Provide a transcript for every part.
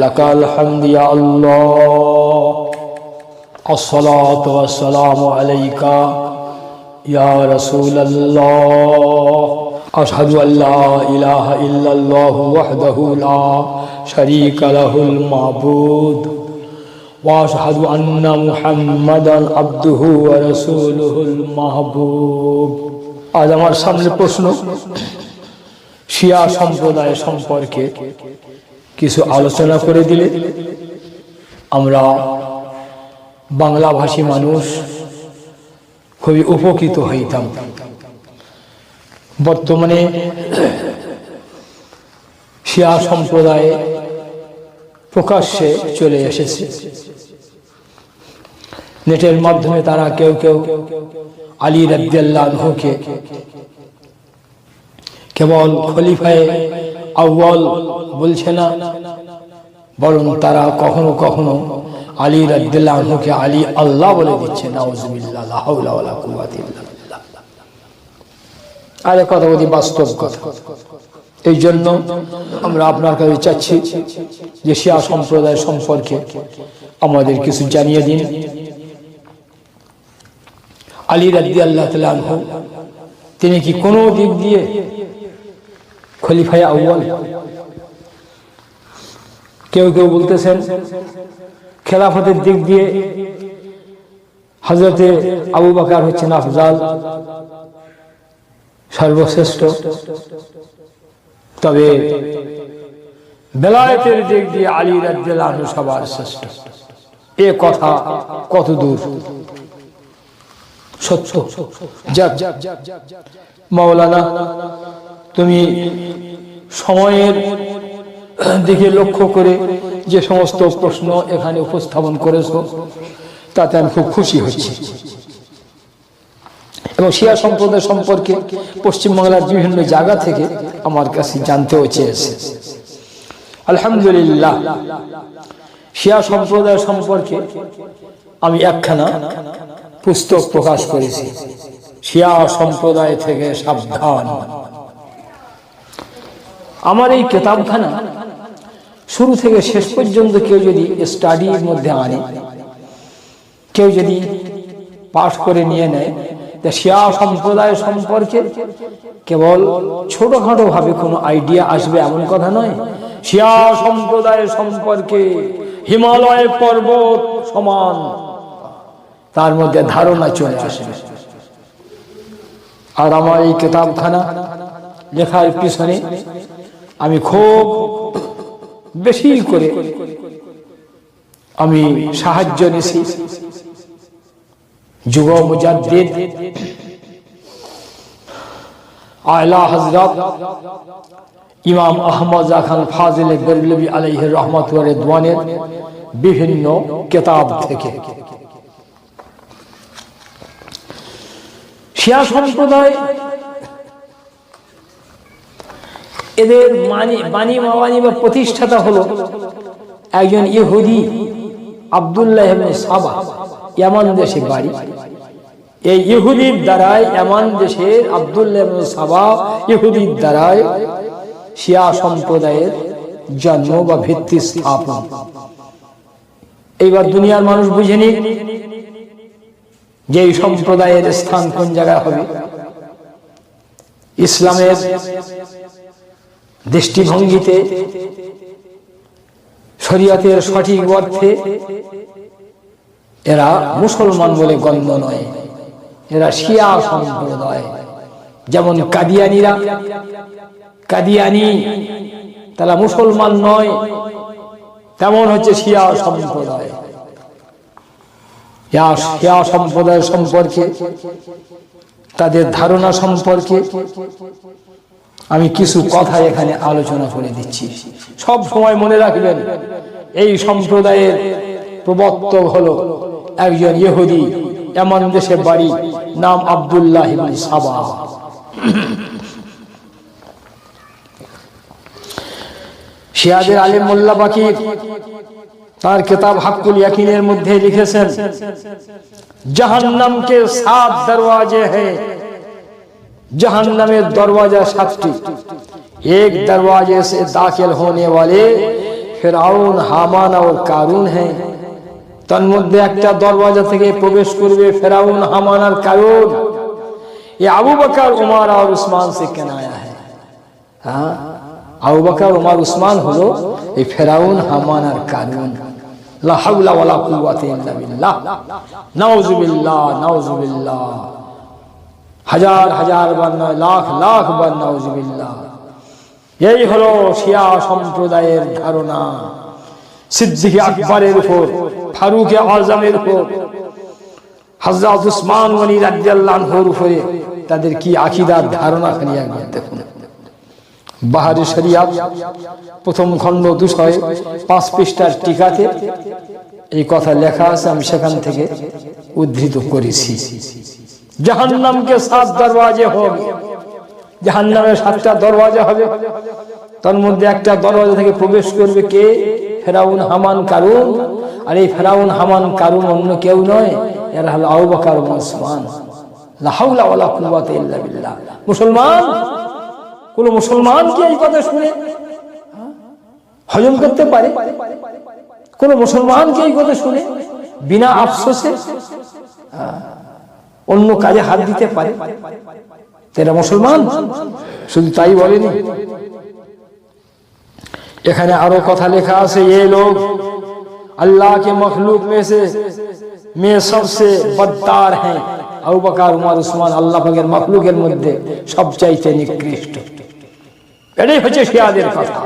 লাকাল হামদু ইয়া আল্লাহ আসসালাতু ওয়াসসালামু আলাইকা ইয়া রাসূলুল্লাহ আশহাদু আল্লা ইলাহা ইল্লাল্লাহু ওয়াহদাহু লা শারীকা লাহুল মাবুদ ওয়া আশহাদু আন্না মুহাম্মাদান আবদুহু ওয়া রাসূলুহুল মাহবুব। আজ আমার সামনে প্রশ্ন, শিয়া সম্প্রদায় সম্পর্কে কিছু আলোচনা করে দিলে আমরা বাংলাভাষী মানুষ খুবই উপকৃত হইতাম। বর্তমানে শিয়া সম্প্রদায় প্রকাশ্যে চলে এসেছে। নেটের মাধ্যমে তারা কেউ কেউ আলী রাদিয়াল্লাহু আনহুকে কেবল খলিফায়ে আউয়াল বলছে না, বরং তারা কখনো কখনো আলী রাদিয়াল্লাহু আনহুকে আলী আল্লাহ বলে দিচ্ছে। নাউযুবিল্লাহ, লা হাওলা ওয়ালা কুওয়াতা ইল্লা বিল্লাহ। আর এই কথা বলি বাস্তব কথা। এই জন্য আমরা আপনার কাছে চাচ্ছি যে শিয়া সম্প্রদায় সম্পর্কে আমাদের কিছু জানিয়ে দিন। আলী রাদিয়াল্লাহু তাআলা আনহু তিনি কি কোনো দিক দিয়ে খলিফায়ে আউয়াল? কেউ কেউ বলতেছেন খেলাফতের দিক দিয়ে হযরতে আবু বকর হচ্ছেন আফজাল, সর্বশ্রেষ্ঠ। তবে বেলায়েতের দিক দিয়ে আলী রাদিয়াল্লাহু আনহু সবার শ্রেষ্ঠ। এ কথা কত দূর সত্য? মাওলানা, তুমি সময়ের দিকে লক্ষ্য করে যে সমস্ত প্রশ্ন এখানে উপস্থাপন করেছো তাতে আমি খুব খুশি হচ্ছি। এবং শিয়া সম্প্রদায় সম্পর্কে পশ্চিমবাংলার বিভিন্ন জায়গা থেকে আমার কাছে জানতেও চেয়েছে। আলহামদুলিল্লাহ, শিয়া সম্প্রদায় সম্পর্কে আমি একখানা পুস্তক প্রকাশ করেছি, শিয়া সম্প্রদায় থেকে সাবধান। আমার এই কিতাবখানা শুরু থেকে শেষ পর্যন্ত কেউ যদি স্টাডির মধ্যে আনে, কেউ যদি পাঠ করে নিয়ে নেয়, শিয়া সম্প্রদায় সম্পর্কে কেবল ছোটখাটো ভাবে কোনো আইডিয়া আসবে এমন কথা নয়। শিয়া সম্প্রদায় সম্পর্কে হিমালয় পর্বত সমান তার মধ্যে ধারণা চলে আসবে। আর আমার এই কিতাবখানা লেখার পিছনে আমি খুব বেশি করে আমি সাহায্য নিয়েছি যুগ মুজাদ্দিদ আলা হযরত ইমাম আহমদ খান ফাজিল বেরলভী আলাইহি রহমত ওয়া রিদওয়ানের বিভিন্ন কিতাব থেকে। শিয়া সম্প্রদায় এদের বাণী বা প্রতিষ্ঠাতা হলো একজন ইহুদি, আব্দুল্লাহ ইবনে সাবা, ইয়ামান দেশে বাড়ি। এই ইহুদির দ্বারাই, ইয়ামান দেশের আব্দুল্লাহ ইবনে সাবা ইহুদির দ্বারাই শিয়া সম্প্রদায়ের জন্ম বা ভিত্তি স্থাপন। এইবার দুনিয়ার মানুষ বুঝেনি যে এই সম্প্রদায়ের স্থান কোন জায়গায় হবে। ইসলামের দৃষ্টিভঙ্গিতে, শরীয়তের সঠিক অর্থে এরা মুসলমান বলে গণ্য নয়, এরা শিয়া সম্প্রদায়। যেমন কাদিয়ানি তারা মুসলমান নয়, তেমন হচ্ছে শিয়া সম্প্রদায়। শিয়া সম্প্রদায় সম্পর্কে, তাদের ধারণা সম্পর্কে আমি কিছু কথা এখানে আলোচনা করে দিচ্ছি। সব সময় মনে রাখবেন, এই সম্প্রদায়ের প্রবর্তক হলো একজন ইহুদি, এমন দেশে বাড়ি, নাম আব্দুল্লাহ ইবনে সাবা। শিয়াদের আলিম মোল্লা বাকির তার কিতাব হাক্কুল ইয়াকিনের মধ্যে লিখেছেন, জাহান্নাম के 7 दरवाजे हैं, जहन्नमेर दरवाजा 7टी, एक दरवाजे से दाखिल होने वाले ফেরাউন, হামান আর কারুন है। তার মধ্যে একটা দরওয়াজা থেকে প্রবেশ করবে ফেরাউন, হামান আর কারুন। ये अबू बकर, उमर और उस्मान से किनाया है। हाँ, अबू बकर, उमर, उस्मान হলো এই ফেরাউন, হামান আর কারুন। লা হাওলা ওয়ালা কুওয়াতা ইল্লা বিল্লাহ। নাউযুবিল্লাহ, নাউযুবিল্লাহ। হাজার হাজার বার নয়, লাখ লাখ বার নাউযুবিল্লাহ। এই হলো শিয়া সম্প্রদায়ের ধারণা। সিদ্দিক আকবরের উপর, ফারুক আজমের উপর, হযরত উসমান গনি রাদিয়াল্লাহু আনহুর উপরে তাদের কি আকীদার ধারণা খালি একবার দেখুন। বাহারি শরিয়াত প্রথম খণ্ড 205 পৃষ্ঠার টিকাতে এই কথা লেখা আছে, আমি সেখান থেকে উদ্ধৃত করেছি। জাহান্নাম के 7 দরওয়াজে হবে, জাহান্নামের 7টা দরওয়াজা হবে। তার মধ্যে একটা দরওয়াজা থেকে প্রবেশ করবে কে? ফেরাউন, হামান, কারুন। আর এই ফেরাউন, হামান, কারুন অন্য কেউ নয়, এরা হলো আবু বকর, উসমান। লা হাওলা ওয়ালা কুওয়াতা ইল্লা বিল্লাহ। মুসলমান, কোন মুসলমান কি এই কথা শুনে হজম করতে পারে? কোন মুসলমান কি এই কথা শুনে বিনা আফসোসে অন্য কাজে হাত দিতে পারে? এরা মুসলমান? শুধু তাই বলেনি, এখানে আরো কথা লেখা আছে, ये लोग अल्लाह के मखलूक में सबसे बदतर हैं। আবু বকর, উমর, উসমান আল্লাহ পাকের মখলুকের মধ্যে সবচাইতে নিকৃষ্ট। এটাই হচ্ছে শিয়াদের কথা।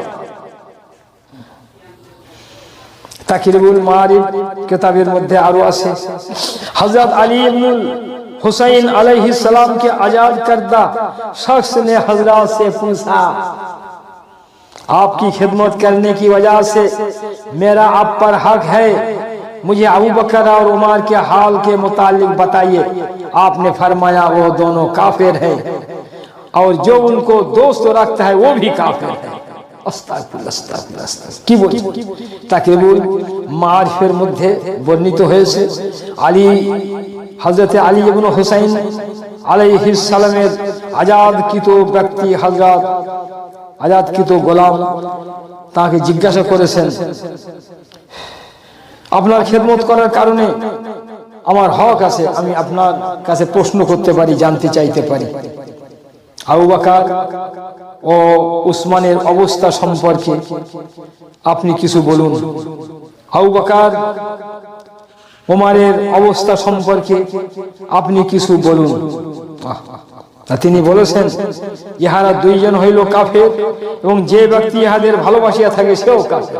তাকরিবুল মারিফ কিতাবের মধ্যে আরো আছে, হযরত আলী ইবনুল हुसैन अलैहिस्सलाम के आजाद करदा शख्स ने हजरत से पूछा, आपकी खिदमत करने की वजह से मेरा आप पर हक है, मुझे अबू बकर और उमर के हाल के मुतालिक बताइए। आपने फरमाया वो दोनों काफिर हैं और जो उनको दोस्त रखता है वो भी काफिर है। আস্তাগফিরুল্লাহ, আস্তাগফিরুল্লাহ, আস্তাগফিরুল্লাহ। কি বলছি? তাকরিবুল মারিফের মধ্যে বর্ণিত হয়েছে, আলী, হযরত আলী ইবনে হুসাইন আলাইহিস সালামের আজাদকৃত ব্যক্তি, হযরত আজাদকৃত গোলাম তাকে জিজ্ঞাসা করেছেন, আপনার খেদমত করার কারণে আমার হক আছে, আমি আপনার কাছে প্রশ্ন করতে পারি, জানতে চাইতে পারি। আবু বকর ও উসমানের অবস্থা সম্পর্কে আপনি কিছু বলুন। আবু বকর, ওমরের অবস্থা সম্পর্কে আপনি কিছু বলুন। তিনি বলেছেন, ইহারা দুইজন হইল কাফের এবং যে ব্যক্তি ইহাদের ভালোবাসিয়া থাকে সেও কাফের।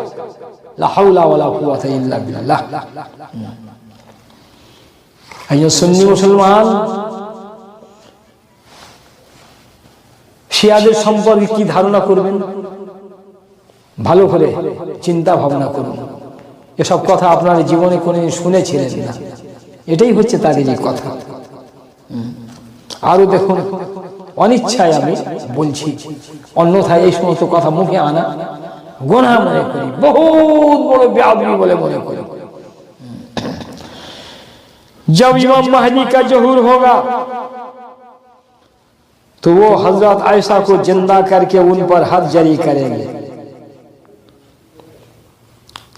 লা হাওলা ওয়ালা কুওয়াতা ইল্লা বিল্লাহ। একজন সুন্নি মুসলমান শিয়াদের সম্পর্কে কি ধারণা করবেন? ভালো করে চিন্তা ভাবনা করুন। এসব কথা আপনার জীবনে কোনদিন শুনেছিলেন না, এটাই হচ্ছে তাদেরই কথা। আরো দেখুন, অনিচ্ছায় আমি বলছি, অন্যথায় এই সমস্ত কথা মুখে আনা গুনাহ মনে করি, বহুত বড় বেয়াদবি বলে মনে করি। जब इमाम महदी का ज़हूर होगा तो वो हजरत आयशा को जिंदा करके उन पर हद जारी करेंगे।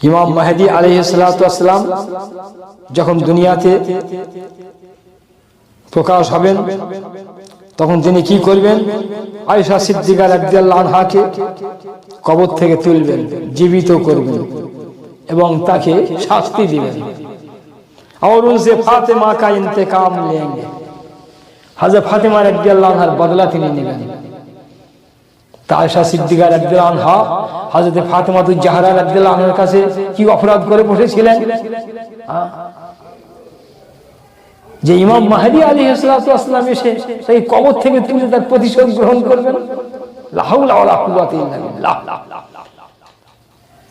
इमाम महदी अलैहिस्सलाम যখন দুনিয়াতে প্রকাশ হবেন তখন তিনি কি করবেন? আয়েশা সিদ্দিকা রাদিয়াল্লাহু আনহাকে কবর থেকে তুলবেন, জীবিত করবেন এবং তাকে শাস্তি দিবেন। और उनसे फातिमा का इंतकाम लेंगे। हजरत फातिमा रदियल्लाहु अन्हा बदला তিনি নেবেন। আয়েশা সিদ্দিকা রাদিয়াল্লাহু আনহা হযরত ফাতিমা জাহরা রাদিয়াল্লাহু আনহার কাছে কি অপরাধ করে বসেছিলেন? যে ইমাম মাহদী আলাইহিস সালাম এসে সেই কবর থেকে তুলে তার প্রতিশোধ গ্রহণ করবেন। লা হাওলা ওয়ালা কুওয়াতা ইল্লা বিল্লাহ।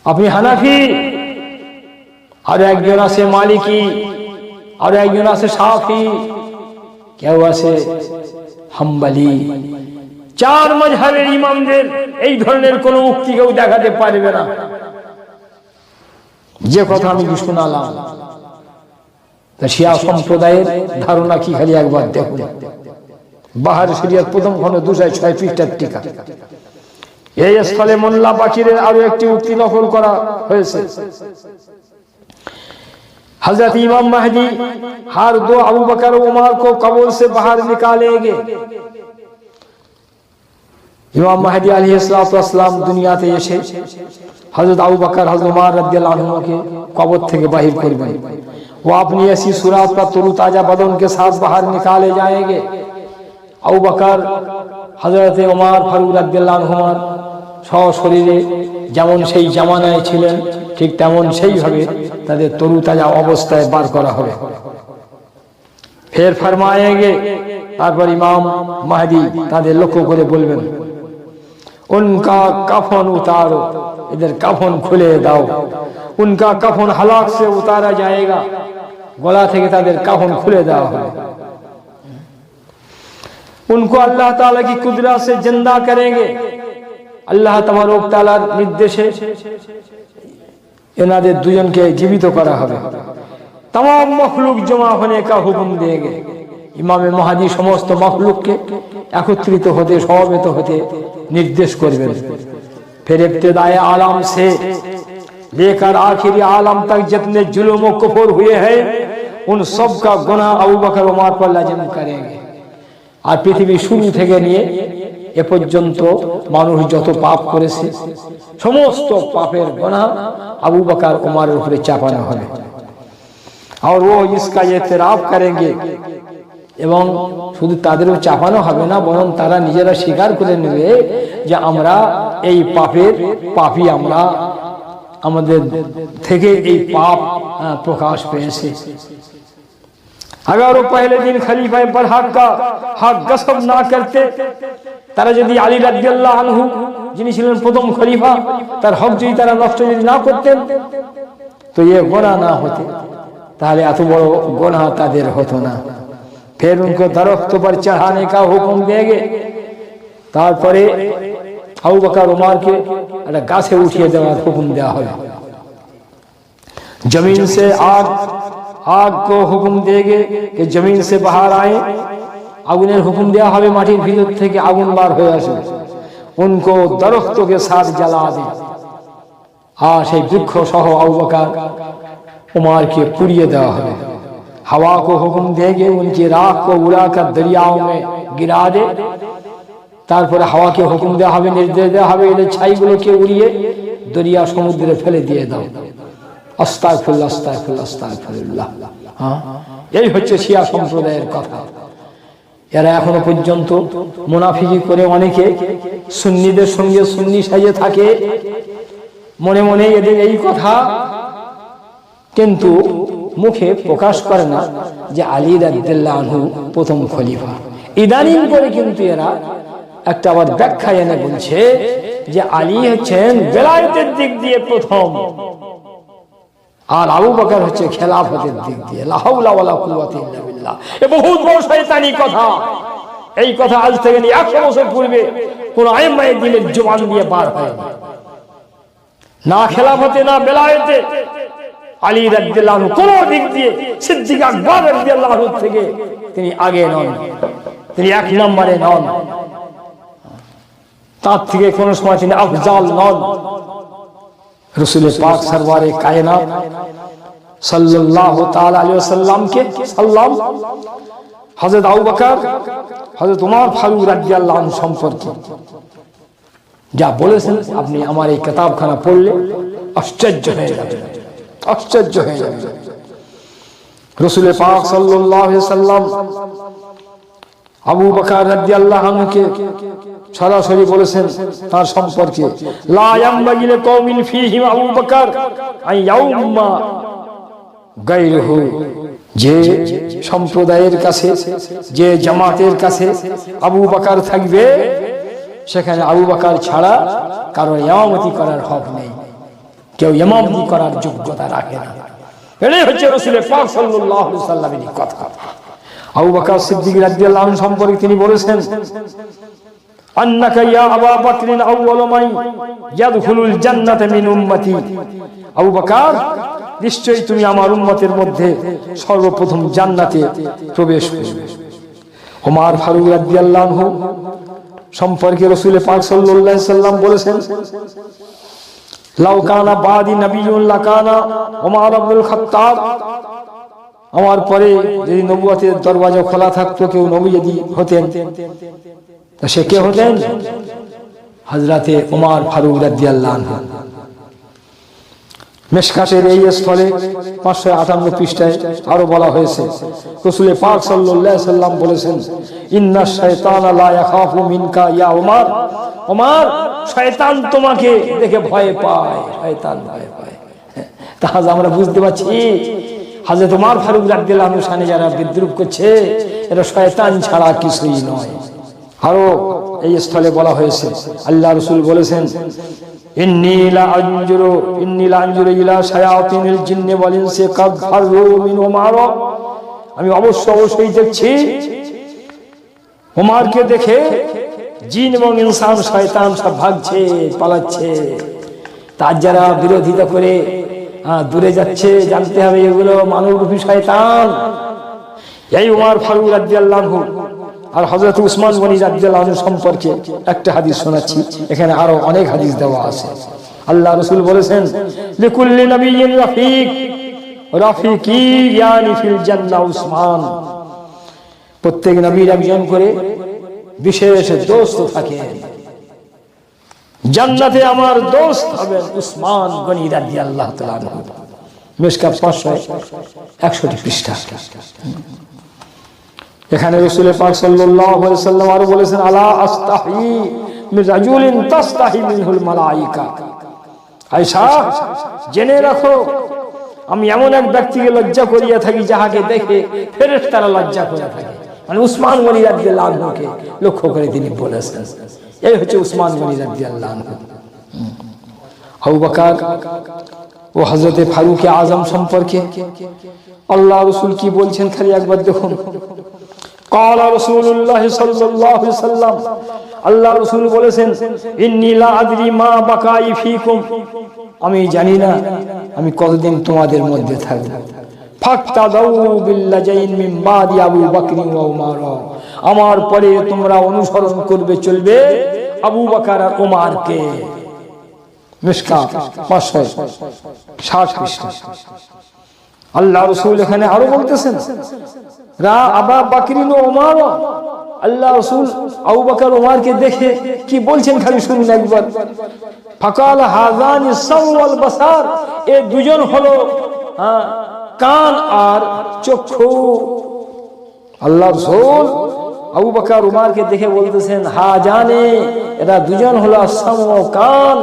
আপনি হানাফি, আর একজন আছে মালিকি, আর একজন আছে শাফি, কেউ আছে হাম্বলি। চার মাযহাবের ইমামদের এই ধরনের কোন উক্তি কেউ দেখাতে পারবে না। যে কথা আমি শোনালাম, শিয়া সম্প্রদায়ের ধারণা কি খালি একবার দেখুন। বাহার শরিয়াত প্রথম খণ্ড 206 পৃষ্ঠার টিকা। এই স্থলে মোল্লা বাকিরের আরো একটি উক্তি নকল করা হয়েছে। हजरत इमाम महदी हर दो अबू बकर और उमर को कब्र से बाहर निकालेंगे। इमाम महदी अलैहिस्सलाम दुनिया ते एसे हजरत अबू बकर हजरत उमर रदियल्लाहु अन्हु के कब्र থেকে बाहर करবেন। वो अपनी ऐसी सूरत पर तरोताजा बदन के साथ बाहर निकाले जाएंगे। अबू बकर हजरत उमर फारूक रदियल्लाहु अन्हु সশরীরে যেমন সেই জামানায় ছিলেন ঠিক তেমন সেইভাবে তাদের তরুতাজা অবস্থায় বার করা হবে। ফের ফরমায়েঙ্গে, তারপর ইমাম মাহদি তাদের লক্ষ্য করে বলবেন, উনকা কাফন উতারো, এদের কাফন খুলে দাও। উনকা কাফন হালাক সে উতারা যায়গা, গলা থেকে তাদের কাফন খুলে দেওয়া হবে। उनको अल्लाह ताला की कुदरत से जिंदा करेंगे। আল্লাহ তাবারক তাআলার নির্দেশে এনাদের দুজনকে জীবিত করা হবে। तमाम मखलूक जमा होने का हुक्म देंगे। इमाम महदी समस्त मखलूकকে একত্রিত হতে সমবেত হতে निर्देश করবেন। फिर इब्तिदाए आलम से लेकर आखिरी आलम तक जितने जुल्म और कुफर हुए हैं उन सब का गुनाह अबू बकर उमर पर लाजिम करेंगे। আর পৃথিবী শুরু থেকে নিয়ে এ পর্যন্ত মানুষ যত পাপ করেছে সমস্ত পাপের গুনাহ আবু বকর উমরের উপরে চাপানো হবে। আর ও इसका इतराफ करेंगे, এবং শুধু তাদেরও চাপানো হবে না, বরং তারা নিজেরা স্বীকার করে নেবে যে আমরা এই পাপের পাপী, আমরা আমাদের থেকে এই পাপ প্রকাশ পেয়েছে। अगर वो पहले दिन खलीफा पर का हक गस्ब ना करते, তারা যদি আলী রাদিয়াল্লাহু আনহু যিনি ছিলেন প্রথম খলিফা তার হক যদি তারা নষ্ট যদি না করতেন তো ये गुनाह ना होते, তাহলে এত বড় গুনাহ তাদের হতো না। फिर उनको दरख्त पर चढ़ाने का हुक्म देंगे। তারপরে আবু বকর উমরকে একটা গাছে উঠিয়ে দেওয়ার হুকুম দেওয়া হবে। जमीन से आग को हुक्म देंगे कि जमीन से बाहर आए। আগুনের হুকুম দেওয়া হবে মাটির ভিতর থেকে আগুন বার হয়ে আসবে। उनको दरख्तों के साथ जला दे। আর সেই বৃক্ষ সহ আবু বকর उमरকে পুড়িয়ে দেওয়া হবে। हवा को हुक्म देंगे उनकी राख को उड़ाकर दरियाओं में गिरा दे। তারপরে হাওয়াকে হুকুম দেওয়া হবে, নির্দেশ দেওয়া হবে এদের ছাইগুলোকে উড়িয়ে দরিয়া সমুদ্রে ফেলে দিয়ে দাও। আস্তাগফিরুল্লাহ আস্তাগফিরুল্লাহ আস্তাগফিরুল্লাহ। এই হচ্ছে শিয়া সম্প্রদায়ের কথা। এরা এখনো পর্যন্ত মুনাফিকি করে অনেকে সুন্নিদের সঙ্গে সুন্নি সাজে থাকে, মনে মনে এদের এই কথা, কিন্তু মুখে প্রকাশ করে না যে আলী রাদিয়াল্লাহু আনহু প্রথম খলিফা। ইদানিং করে কিন্তু এরা একটা আবার ব্যাখ্যা এনে বলছে যে আলী হচ্ছেন বেলায়েতের দিক দিয়ে প্রথম, আর আবু বকর হচ্ছে খেলাফতের দিক দিয়ে। লা হাওলা ওয়ালা কুওয়াতা ইল্লা বিল্লাহ। এ বহুত বড় শয়তানি কথা। এই কথা আজ থেকে 100 বছর পূর্বে কোন আইম্মায়ে দ্বীনের জবান দিয়ে বার হয় না। খেলাফতে না বেলায়েতে আলী রাদিয়াল্লাহু আনহু কোন দিক দিয়ে সিদ্দিক আকবর রাদিয়াল্লাহু আনহু থেকে তিনি আগে নন, তিনি এক নম্বরে নন, তার থেকে কোন সময় তিনি আফজাল নন। रसूल पाक सरवारे कायनात सल्लल्लाहु ताला अलैहि वसल्लम के सलाम हजरत আবু বকর হযরত উমর ফারুক রাদিয়াল্লাহু আনহু সম্পর্কে যা বলেছেন আপনি আমার এই কিতাবখানা পড়লে আশ্চর্য হয়ে যাবেন, আশ্চর্য হয়ে যাবেন। রসূল পাক সাল্লাল্লাহু আলাইহি ওয়াসাল্লাম আবু বকর রাদিয়াল্লাহু আনহুকে সরাসরি বলেছেন তার সম্পর্কে, লা ইয়ামবাগি লিকওমিন ফীহিম আবু বকর আন ইয়াউম্মা গায়রুহু। যে সম্প্রদায়ের কাছে, যে জামাতের কাছে আবু বকর থাকবে সেখানে আবু বকর ছাড়া কারো ইমামতি করার হক নেই, কেউ ইমামতি করার যোগ্যতা রাখে না। এটাই হচ্ছে রাসূল পাক সাল্লাল্লাহু আলাইহি ওয়াসাল্লামের কথা। আবু বকর সিদ্দিক রাদিয়াল্লাহু আনহু সম্পর্কে তিনি বলেছেন, আন্নাকা ইয়া আবু বকর আউয়ালু মান ইয়াদখুলুল জান্নাতা মিন উম্মতি। আবু বকর নিশ্চয়ই তুমি আমার উম্মতের মধ্যে সর্বপ্রথম জান্নাতে প্রবেশ করবে। ওমর ফারুক রাদিয়াল্লাহু আনহু সম্পর্কে রাসূল পাক সাল্লাল্লাহু আলাইহি সাল্লাম বলেছেন, লাউ কানা বাদি নবিয়্যুন লাকানা ওমর ইবনুল খাত্তাব, আমার পরে যদি নবুয়তের দরওয়াজা খোলা থাকতো, কেউ নবী যদি হতেন, তা সে কে হতেন? হযরতে ওমর ফারুক রাদিয়াল্লাহু আনহু। মিশকাতের এই স্থলে 558 পৃষ্ঠায় আরো বলা হয়েছে, রাসূল পাক সাল্লাল্লাহু আলাইহি সাল্লাম বলেছেন, ইন্নাশ শাইতানা লা ইয়াখাফু মিনকা ইয়া ওমর, ওমর শয়তান তোমাকে দেখে ভয় পায়, শয়তান ভয় পায়। তাহলে আমরা বুঝতে পারছি হযরত ওমর ফারুক রাদিয়াল্লাহু আনহু শানে যারা বিদ্রুপ করছে, এরা শয়তান ছাড়া কিছুই নয়। আরো এই স্থলে বলা হয়েছে, আল্লাহ রাসূল বলেছেন, ইন্নী লা আনজুরু ইলা শায়াতিনিল জিন্নি ওয়াল ইনসি কাদ ফাররু মিন ওমর, আমি অবশ্যই দেখছি ওমরকে দেখে জিন এবং ইনসান শয়তান সব ভাগছে, পালাচ্ছে। তার যারা বিরোধিতা করে দূরে যাচ্ছে, জানতে হবে এগুলো মানবরূপী শয়তান। এই ওমর ফারুক রাদিয়াল্লাহু আনহু আর হযরত উসমান গনি রাদিয়াল্লাহু আনহু সম্পর্কে একটা হাদিস শোনাচ্ছি, এখানে আরো অনেক হাদিস দেওয়া আছে। আল্লাহ রাসূল বলেছেন, লিকুল্লি নাবিয়্যিন রাফিক, রাফিকি ইয়ানি ফিল জান্নাহ উসমান, প্রত্যেক নবীর একজন করে বিশেষ দোস্ত থাকে, জান্নাতে আমার দোস্ত হবেন উসমান গনি রাদিয়াল্লাহু তাআলা আনহু। মিশকাত 561 পৃষ্ঠা। এখানে রাসূল পাক সাল্লাল্লাহু আলাইহি ওয়াসাল্লাম আরো বলেছেন, আলা আস্তাহি মিন রাজুলিন তাস্তাহি মিনহুল মালায়েকা, আয়েশা জেনে রাখো, আমি এমন এক ব্যক্তিকে লজ্জা করিয়া থাকি যাহাকে দেখে ফেরেশতারা লজ্জা করে থাকে। মানে উসমান গনি রাদিয়াল্লাহু আনহুকে লক্ষ্য করে তিনি বলেছেন। এই হচ্ছে উসমান গনি রাদিয়াল্লাহু আনহু। আবু বকর ও হযরতে ফারুক আযম সম্পর্কে আল্লাহ রাসূল কি বলছেন খালি একবার দেখুন। قال رسول الله صلى الله عليه وسلم, আল্লাহ রাসূল বলেছেন, ইন্নী লা আদরি মা বাকাই ফীকুম, আমি জানি না আমি কতদিন তোমাদের মধ্যে থাকব। ফাক্তাদাউ বিল্লাজাইন মিন বাদি আবু বকর ওয়া উমর, আমার পরে তোমরা অনুসরণ করবে, চলবে আবু বকর আর ওমরকে। মিশকাত 560 পৃষ্ঠা। আল্লাহ রাসূল এখানে আরো বলতেছেন, রা আবু বকর ও ওমর, আল্লাহ রাসূল আবু বকর ওমরকে দেখে কি বলছেন খালি শুনুন একবার। ফাকাল হাযানি সাওয়াল বাসার, এই দুজন হলো কান আর চক্ষু। আল্লাহ রাসূল আবু বকর ওমরকে দেখে বলতেছেন, হাজানে, এরা দুজন হলো সাম কান,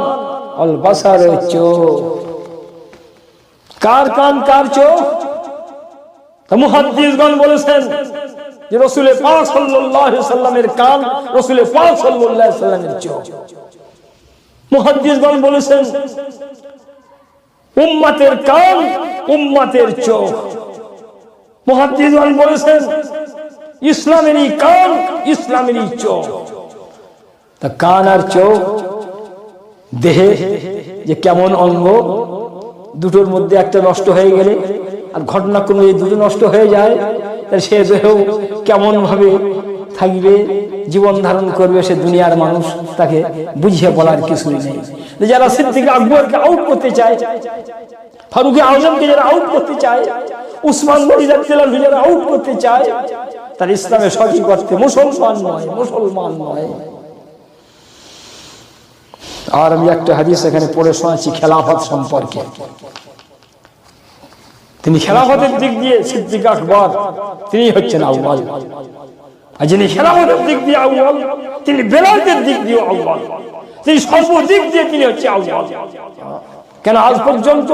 আল বাসার চোখ। কার কান কার চোখ? মুহাদ্দিসগণ বলেছেন যে রাসূল পাক সাল্লাল্লাহু আলাইহি ওয়াসাল্লামের কান, রাসূল পাক সাল্লাল্লাহু আলাইহি ওয়াসাল্লামের চোখ। মুহাদ্দিসগণ বলেছেন উম্মতের কান, উম্মতের চোখ। মুহাদ্দিসগণ বলেছেন ইসলামেরই কান, ইসলামেরই চোখ। তা কান আর চোখ দেহে যে কেমন অঙ্গ, দুটোর মধ্যে একটা নষ্ট হয়ে গেলে আর ঘটনাক্রমে এই দুটো নষ্ট হয়ে যায়, তাহলে সে দেহ কেমন ভাবে থাকবে, জীবন ধারণ করবে, সে দুনিয়ার মানুষ তাকে বুঝিয়ে বলার কিছুই নেই। যারা সিদ্দিক আকবরকে আউট করতে চায়, ফারুক আজমকে যারা আউট করতে চায়, উসমান গনি রাদিয়াল্লাহু আনহু যারা আউট করতে চায়, তার ইসলামের সঠিক অর্থে মুসলমান নয়, মুসলমান নয়। আর আমি একটা হাদিস এখানে পড়ে শোনাচ্ছি খেলাফত সম্পর্কে। তিনি খেলাফতের দিক দিয়ে সিদ্দিক আকবর, তিনি হচ্ছেন আউয়াল। আর যিনি খেলাফতের দিক দিয়ে আউয়াল, তিনি বেলায়েতের দিক দিয়ে আউয়াল, তিনি সর্বদিক দিয়ে তিনি হচ্ছে আউয়াল। কেন আজ পর্যন্ত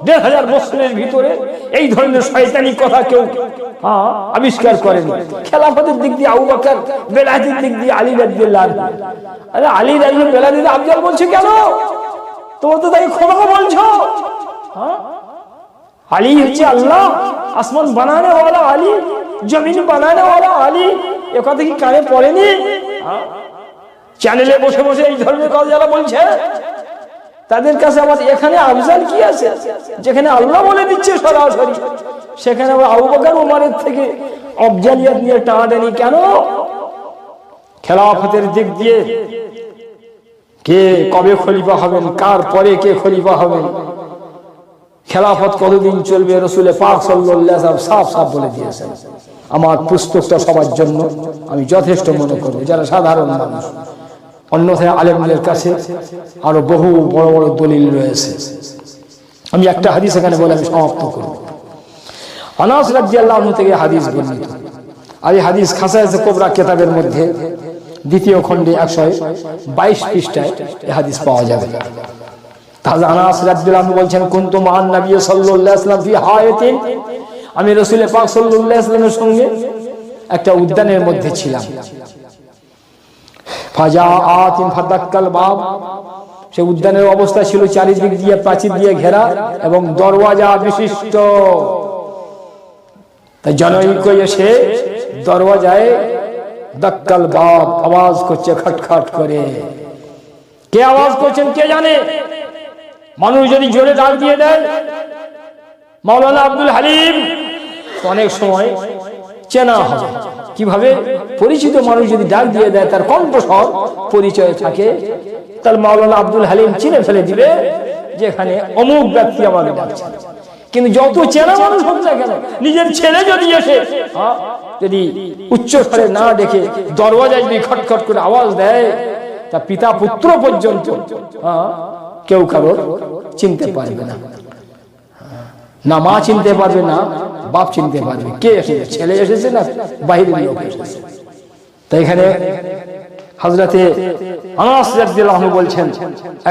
১৫০০ বছরের ভিতরে এই ধরনের শয়তানি কথা কেউ আবিষ্কার করেনি। খেলাফতের দিক দিয়ে আবু বকর, বেলায়েতের দিক দিয়ে আলী রাদিয়াল্লাহু আনহু। আরে আলী রাদিয়াল্লাহু আনহু বেলায়েতের আফজাল বলছে কেন? তোমরা তো তাই ক্ষমা বলছো। আলী হচ্ছে আল্লাহ, আসমান বানানে ওয়ালা আলী, জমিন বানানে ওয়ালা আলী, এ কথা কি কানে পড়েনি? চ্যানেলে বসে বসে এই ধরনের কথা যারা বলছে, তাদের কাছে আবার এখানে আফজাল কি আছে? যেখানে আল্লাহ বলে দিচ্ছে সরাসরি, সেখানে আবার আবু বকর ওমরের থেকে আফজালিয়াত নিয়ে টানাটানি কেন? খেলাফতের দিক দিয়ে কে কবে খলিফা হবেন, কার পরে কে খলিফা হবেন, খেলাফত কতদিন চলবে, রসুল পাক সাল্লাল্লাহু আলাইহি ওয়াসাল্লাম সাফ সাফ বলে দিয়েছেন। আমার পুস্তকটা সবার জন্য আমি যথেষ্ট মনে করব, যারা সাধারণ মানুষ। অন্যথায় আলেমদের কাছে আরো বহু বড় বড় দলিল রয়েছে। আমি একটা হাদিস এখানে বলে আমি সমাপ্ত করব। আনাস রাদিয়াল্লাহু আনহু থেকে হাদিস বর্ণিত, আর এই হাদিস খাসায়েস কুবরা কিতাবের মধ্যে দ্বিতীয় খণ্ডে 122 পৃষ্ঠায় এই হাদিস পাওয়া যাবে। তাহলে আনাস রাদিয়াল্লাহু আনহু বলছেন, কুনতু মান নবী সাল্লাল্লাহু আলাইহি ওয়াসাল্লাম ফি হায়াতিন, আমি রাসূল পাক সাল্লাল্লাহু আলাইহি ওয়াসাল্লামের সঙ্গে একটা উদ্যানের মধ্যে ছিলাম। ফাজাআতিন ফাদাক্কাল বাব, সেই উদ্যানের অবস্থা ছিল চারিদিক দিয়ে প্রাচীর দিয়ে ঘেরা এবং দরওয়াজা বিশিষ্ট। তাই জনৈক এসে দরওয়াজায় দাক্কাল বাব আওয়াজ করছে খটখট করে। কে আওয়াজ করছেন কে জানে? মানুষ যদি জোরে ডাক দিয়ে দেয় মাওলানা আব্দুল হালিম, অনেক সময় চেনা হবে। কিভাবে? পরিচিত মানুষ যদি ডাক দিয়ে দেয়, তার কণ্ঠস্বর পরিচয় থাকে, তার মাওলানা আব্দুল হালিম চিনে ফেলে দিবে যে এখানে অমুক ব্যক্তি আমাকে ডাকছে। কিন্তু যত চেনা মানুষ হোক না কেন, নিজের ছেলে যদি এসে যদি উচ্চ স্বরে না ডেকে দরওয়াজায় যদি খটখট করে আওয়াজ দেয়, তা পিতা পুত্র পর্যন্ত কেউ কারোর চিনতে পারবে না। না মা চিনতে পারবে, না বাপ চিনতে পারবে কে এসেছে, ছেলে এসেছে না বাহিরের লোক এসেছে। তাই এখানে হযরতে আনাস রাদিয়াল্লাহু আনহু বলছেন,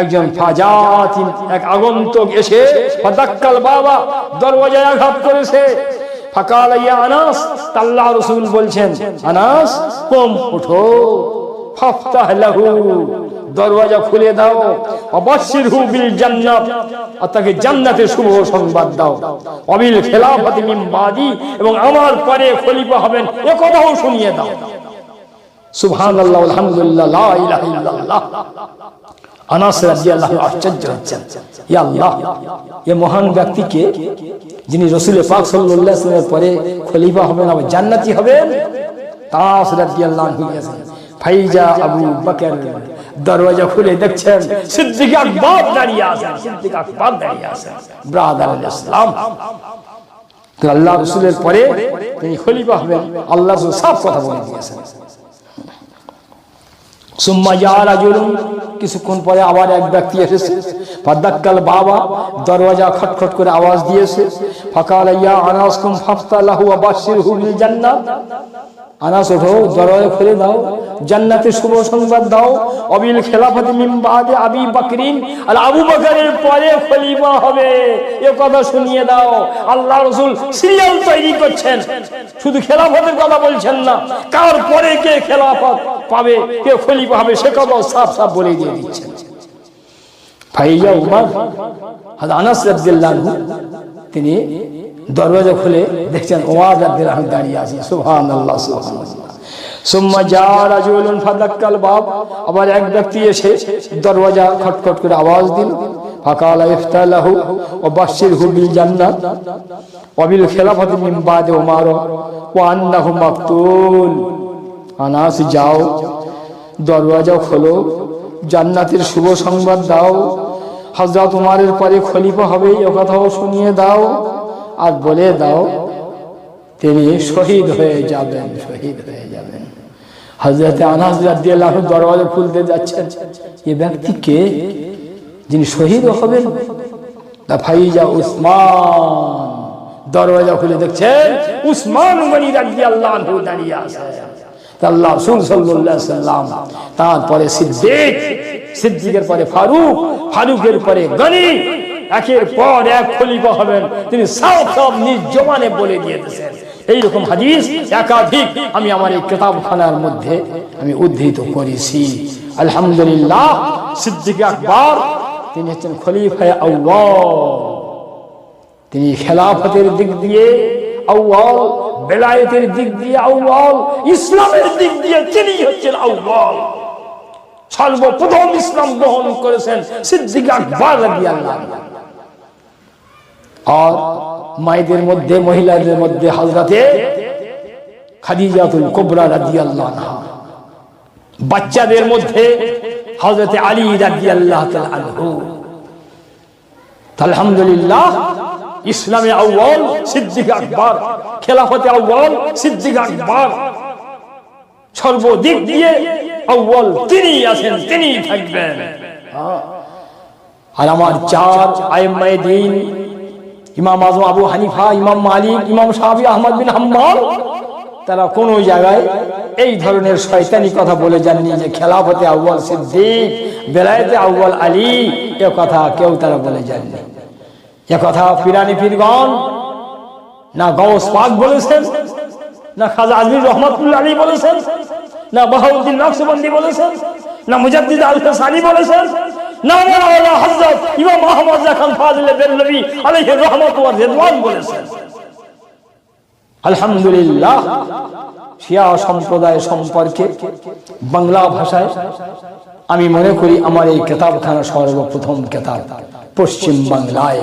একজন ফাজাতিন, এক আগন্তুক এসে ফাদাক্কাল বাবা দরওয়াজায় আঘাত করেছে। ফাকালা ইয়া আনাস, আল্লাহ রাসূল বলছেন, আনাস কুম, ওঠো, ফাফতাহ লাহু, দরওয়াজা খুলে দাও, ওয়াবাশশিরহু বিল জান্নাত, আর তাকে জান্নাতের শুভ সংবাদ দাও, ওয়াবিল খিলাফাতি মিন বাদি, এবং আমার পরে খলিফা হবেন এ কথাও শুনিয়ে দাও। সুবহানাল্লাহ, আলহামদুলিল্লাহ, লা ইলাহা ইল্লাল্লাহ। আনাস রাদিয়াল্লাহু আনহু আশ্চর্য হচ্ছেন, ইয়া আল্লাহ, এই মহান ব্যক্তিকে, যিনি রাসূল পাক সাল্লাল্লাহু আলাইহি ওয়াসাল্লামের পরে খলিফা হবেন, আবার জান্নাতি হবেন। আনাস রাদিয়াল্লাহু আনহু গেছেন, ফাইজা আবু বকর, দরওয়াজা খুলে দেখছেন সিদ্দিক আকবর দাঁড়িয়ে আছেন। সিদ্দিক আকবর দাঁড়িয়ে আছেন, ব্রাদার ইসলাম। তো আল্লাহ রাসূলের পরে তিনি খলিফা হবেন, আল্লাহ রাসূল সব কথা বলে দিয়েছেন। সুম্মা জা রাজুলুন, কিছুক্ষণ পরে আবার এক ব্যক্তি এসেছে। ফাদাক্কাল বাবা, দরওয়াজা খটখট করে আওয়াজ দিয়েছে। ফাকালা ইয়া আনাস কুম ফাফতাহ লাহু ওয়া বাশশিরহু বিল জান্নাত, আনাস ওঠো, দরওয়াজা খুলে দাও, জান্নাতের শুভ সংবাদ দাও, ওয়াবিল খিলাফাতি মিন বাদি আবি বকরিন, আর আবু বকরের পরে খলিফা হবে এ কথা শুনিয়ে দাও। আল্লাহ রাসূল সিরিয়াল তৈরি করছেন, শুধু খেলাফতের কথা বলছেন না, কার পরে কে খেলাফত পাবে, কে খলিফা হবে সে কথা সাফ সাফ বলে দিয়ে দিচ্ছেন। ফাইজা উমর, আনাস রাদিয়াল্লাহু আনহু তিনি দরওয়াজা খুলে দেখছেন ওমর রাদিয়াল্লাহু আনহু দাঁড়িয়ে আছে। সুবহানাল্লাহ, সুবহানাল্লাহ। সুম্মা জা রাজুলুন ফাদাক্কাল বাব, আবার এক ব্যক্তি এসে দরওয়াজা খটখট করে আওয়াজ দিল। ফাকালা ইফতাহ লাহু ওয়া বাশশিরহু বিল জান্নাত ওয়া বিল খিলাফাতি মিন বাদি উমর ওয়া আন্নাহু মাকতুল, আনাস যাও, দরওয়াজা খোলো, জান্নাতের শুভ সংবাদ দাও, হযরত উমরের পরে খলিফা হবে এ কথাও শুনিয়ে দাও, আর বলে দাও তিনি শহীদ হয়ে যাবেন, শহীদ হয়ে যাবেন। হযরত আনাস রাদিয়াল্লাহু আনহু দরওয়াজা খুলতে যাচ্ছেন, এই ব্যক্তি কে যিনি শহীদ হবেন? তা ফাইজা উসমান, দরওয়াজা খুলে দেখছেন উসমান গনি রাদিয়াল্লাহু আনহু দাঁড়িয়ে আছেন। আল্লাহ রাসূল সাল্লাল্লাহু আলাইহি ওয়াসাল্লাম, তারপরে সিদ্দিক, সিদ্দিকের পরে ফারুক, ফারুকের পরে গনি, একের পর এক খলিফা হবেন তিনি সব সব নিজ জবানে বলে দিয়ে দিয়েছেন। এইরকম হাদিস একাধিক আমি আমার এই কিতাবখানার মধ্যে আমি উদ্ধৃত করেছি। আলহামদুলিল্লাহ, সিদ্দিক আকবর তিনি হচ্ছেন খলিফায়ে আউয়াল, তিনি খেলাফতের দিক দিয়ে আউয়াল, বেলায়েতের দিক দিয়ে আউয়াল, ইসলামের দিক দিয়ে তিনি হচ্ছেন আউয়াল। সর্বপ্রথম ইসলাম গ্রহণ করেছেন সিদ্দিক আকবর রাদিয়াল্লাহু আনহু। আর মায়েদের মধ্যে, মহিলাদের মধ্যে হযরতে খাদিজাতুল কুবরা রাদিয়াল্লাহু আনহা, বাচ্চাদের মধ্যে হযরত আলী রাদিয়াল্লাহু তাআলা আনহু। আলহামদুলিল্লাহ, ইসলামে আউয়াল সিদ্দিক আকবর, খেলাফতে আউয়াল সিদ্দিক আকবর, সর্বদিক দিয়ে আউয়াল তিনি আছেন, তিনি থাকবেন। আর আমার চার আইম্মায়ে দ্বীন, ইমাম আযম আবু হানিফা, ইমাম মালিক, ইমাম শাফি, আহমদ বিন হাম্বল, তারা কোন জায়গায় এই ধরনের শয়তানি কথা বলে যাননি যে খেলাফতে আউয়াল সিদ্দিক, বেলায়েতে আউয়াল আলী, এ কথা কেউ তারা বলে যাননি। এ কথা পিরানি পীরগণ না গাউস পাক বলেছেন, না খাজা আজমির রহমাতুল্লাহ আলাইহি বলেছেন, না বাহাউদ্দিন নকশবন্দি বলেছেন, না মুজাদ্দিদ আল-ফসানি বলেছেন, না মাওলানা হযরত ইমাম আহমদ খান ফাজিলে বেরলভী আলাইহি রহমাত ওয়া রিদওয়ান বলেছেন। আলহামদুলিল্লাহ, শিয়া সম্প্রদায় সম্পর্কে বাংলা ভাষায় আমি মনে করি আমার এই কিতাবখানা সর্বপ্রথম কিতাব পশ্চিম বাংলায়।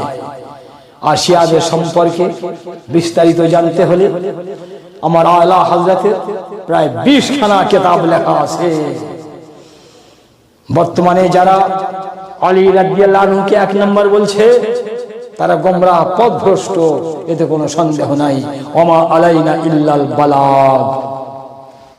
আর শিয়াদের সম্পর্কে বিস্তারিত জানতে হলে আমার আলা হযরতের প্রায় 20 খানা কিতাব লেখা আছে। বর্তমানে যারা আলী রাদিয়াল্লাহু আনহুকে 1 নম্বর বলছে, তারা গোমরাহ পথভ্রষ্ট, এতে কোনো সন্দেহ নাই। ওমা আলাইনা ইল্লাল বালাগ।